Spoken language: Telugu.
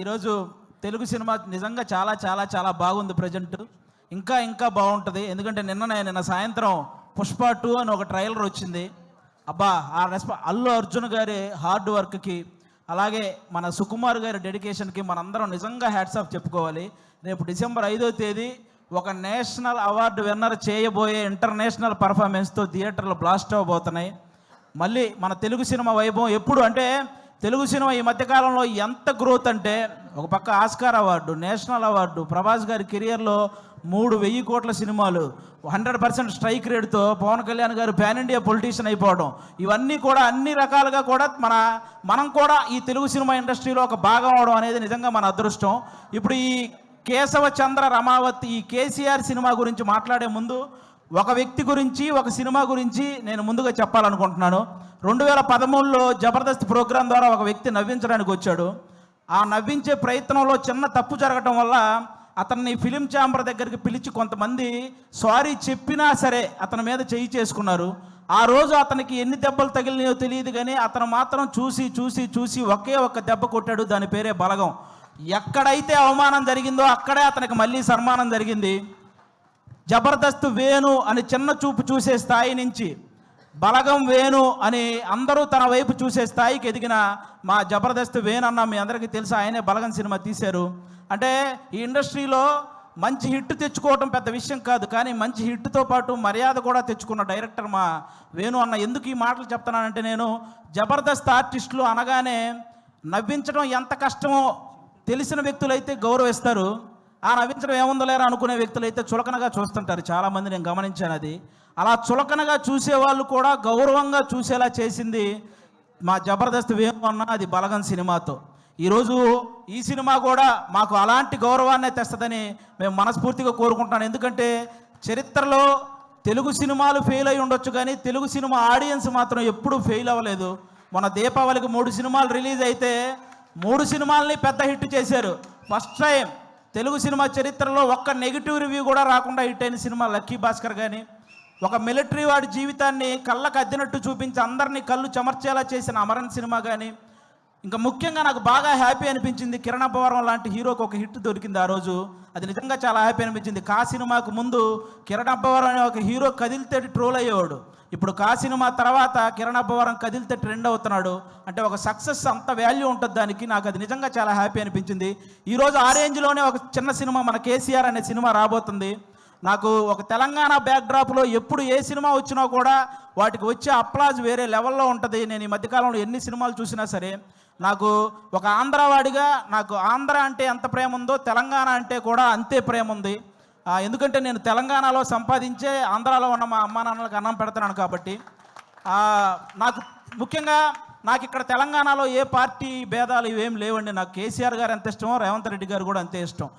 ఈరోజు తెలుగు సినిమా నిజంగా చాలా చాలా చాలా బాగుంది ప్రజెంట్. ఇంకా ఇంకా బాగుంటుంది. ఎందుకంటే నిన్న సాయంత్రం పుష్ప 2 అని ఒక ట్రైలర్ వచ్చింది. అబ్బా ఆ అల్లు అర్జున్ గారి హార్డ్ వర్క్కి, అలాగే మన సుకుమార్ గారి డెడికేషన్కి మనందరం నిజంగా హ్యాట్స్ ఆఫ్ చెప్పుకోవాలి. రేపు డిసెంబర్ 5వ తేదీ ఒక నేషనల్ అవార్డు విన్నర్ చేయబోయే ఇంటర్నేషనల్ పర్ఫార్మెన్స్తో థియేటర్లు బ్లాస్ట్ అవ్వబోతున్నాయి. మళ్ళీ మన తెలుగు సినిమా వైభవం ఎప్పుడు అంటే, తెలుగు సినిమా ఈ మధ్యకాలంలో ఎంత గ్రోత్ అంటే, ఒక పక్క Oscar award, national award, Prabhas గారి కెరియర్లో 3,000 కోట్ల సినిమాలు, 100% స్ట్రైక్ రేట్తో పవన్ కళ్యాణ్ గారు పాన్ ఇండియా పొలిటీషియన్ అయిపోవడం, ఇవన్నీ కూడా అన్ని రకాలుగా కూడా మనం కూడా ఈ తెలుగు సినిమా ఇండస్ట్రీలో ఒక భాగం అవడం అనేది నిజంగా మన అదృష్టం. ఇప్పుడు ఈ కేశవ చంద్ర రమావతి, ఈ కేసీఆర్ సినిమా గురించి మాట్లాడే ముందు ఒక వ్యక్తి గురించి, ఒక సినిమా గురించి నేను ముందుగా చెప్పాలనుకుంటున్నాను. 2013లో జబర్దస్త్ ప్రోగ్రాం ద్వారా ఒక వ్యక్తి నవ్వించడానికి వచ్చాడు. ఆ నవ్వించే ప్రయత్నంలో చిన్న తప్పు జరగటం వల్ల అతన్ని ఫిలిం ఛాంబర్ దగ్గరికి పిలిచి కొంతమంది సారీ చెప్పినా సరే అతని మీద చేయి చేసుకున్నారు. ఆ రోజు అతనికి ఎన్ని దెబ్బలు తగిలినాయో తెలియదు, కానీ అతను మాత్రం చూసి చూసి చూసి ఒకే ఒక్క దెబ్బ కొట్టాడు. దాని పేరే బలగం. ఎక్కడైతే అవమానం జరిగిందో అక్కడే అతనికి మళ్ళీ సన్మానం జరిగింది. జబర్దస్త్ వేణు అని చిన్న చూపు చూసే స్థాయి నుంచి బలగం వేణు అని అందరూ తన వైపు చూసే స్థాయికి ఎదిగిన మా జబర్దస్త్ వేణు అన్న మీ అందరికీ తెలుసు. ఆయనే బలగం సినిమా తీశారు. అంటే ఈ ఇండస్ట్రీలో మంచి హిట్ తెచ్చుకోవటం పెద్ద విషయం కాదు, కానీ మంచి హిట్తో పాటు మర్యాద కూడా తెచ్చుకున్న డైరెక్టర్ మా వేణు అన్న. ఎందుకు ఈ మాటలు చెప్తున్నానంటే, నేను జబర్దస్త్ ఆర్టిస్టులు అనగానే నవ్వించడం ఎంత కష్టమో తెలిసిన వ్యక్తులైతే గౌరవిస్తారు, ఆ నవ్వించడం ఏముందో లేరా అనుకునే వ్యక్తులైతే చులకనగా చూస్తుంటారు. చాలామంది నేను గమనించాను. అది అలా చులకనగా చూసేవాళ్ళు కూడా గౌరవంగా చూసేలా చేసింది మా జబర్దస్త్ వేణు అన్న, అది బలగం సినిమాతో. ఈరోజు ఈ సినిమా కూడా మాకు అలాంటి గౌరవాన్నే తెస్తుందని మేము మనస్ఫూర్తిగా కోరుకుంటున్నాను. ఎందుకంటే చరిత్రలో తెలుగు సినిమాలు ఫెయిల్ అయి ఉండొచ్చు, కానీ తెలుగు సినిమా ఆడియన్స్ మాత్రం ఎప్పుడూ ఫెయిల్ అవ్వలేదు. మన దీపావళికి 3 సినిమాలు రిలీజ్ అయితే 3 సినిమాలని పెద్ద హిట్ చేశారు. ఫస్ట్ టైం తెలుగు సినిమా చరిత్రలో ఒక్క నెగిటివ్ రివ్యూ కూడా రాకుండా హిట్ అయిన సినిమా లక్కీ భాస్కర్. కానీ ఒక మిలిటరీ వాడి జీవితాన్ని కళ్ళకు అద్దినట్టు చూపించి అందరినీ కళ్ళు చెమర్చేలా చేసిన అమరన్ సినిమా. కానీ ఇంకా ముఖ్యంగా నాకు బాగా హ్యాపీ అనిపించింది, కిరణ్ అబ్బవరం లాంటి హీరోకి ఒక హిట్ దొరికింది ఆ రోజు. అది నిజంగా చాలా హ్యాపీ అనిపించింది. కా సినిమాకు ముందు కిరణ్ అబ్బవరం అనే ఒక హీరో కదిలితే ట్రోల్ అయ్యేవాడు. ఇప్పుడు కా సినిమా తర్వాత కిరణ్ అబ్బవరం కదిలితే ట్రెండ్ అవుతున్నాడు. అంటే ఒక సక్సెస్ అంత వాల్యూ ఉంటుంది దానికి. నాకు అది నిజంగా చాలా హ్యాపీ అనిపించింది. ఈరోజు ఆ రేంజ్లోనే ఒక చిన్న సినిమా మన కేసీఆర్ అనే సినిమా రాబోతుంది. నాకు ఒక తెలంగాణ బ్యాక్డ్రాప్లో ఎప్పుడు ఏ సినిమా వచ్చినా కూడా వాటికి వచ్చే అప్లాజ్ వేరే లెవెల్లో ఉంటుంది. నేను ఈ మధ్యకాలంలో ఎన్ని సినిమాలు చూసినా సరే నాకు ఒక ఆంధ్రవాడిగా నాకు ఆంధ్ర అంటే ఎంత ప్రేమ ఉందో తెలంగాణ అంటే కూడా అంతే ప్రేమ ఉంది. ఎందుకంటే నేను తెలంగాణలో సంపాదించే ఆంధ్రాలో ఉన్న మా అమ్మా నాన్నలకు అన్నం పెడుతున్నాను కాబట్టి. నాకు ముఖ్యంగా నాకు ఇక్కడ తెలంగాణలో ఏ పార్టీ భేదాలు ఇవేం లేవండి. నాకు కేసీఆర్ గారు ఎంత ఇష్టమో రేవంత్ రెడ్డి గారు కూడా అంతే ఇష్టం.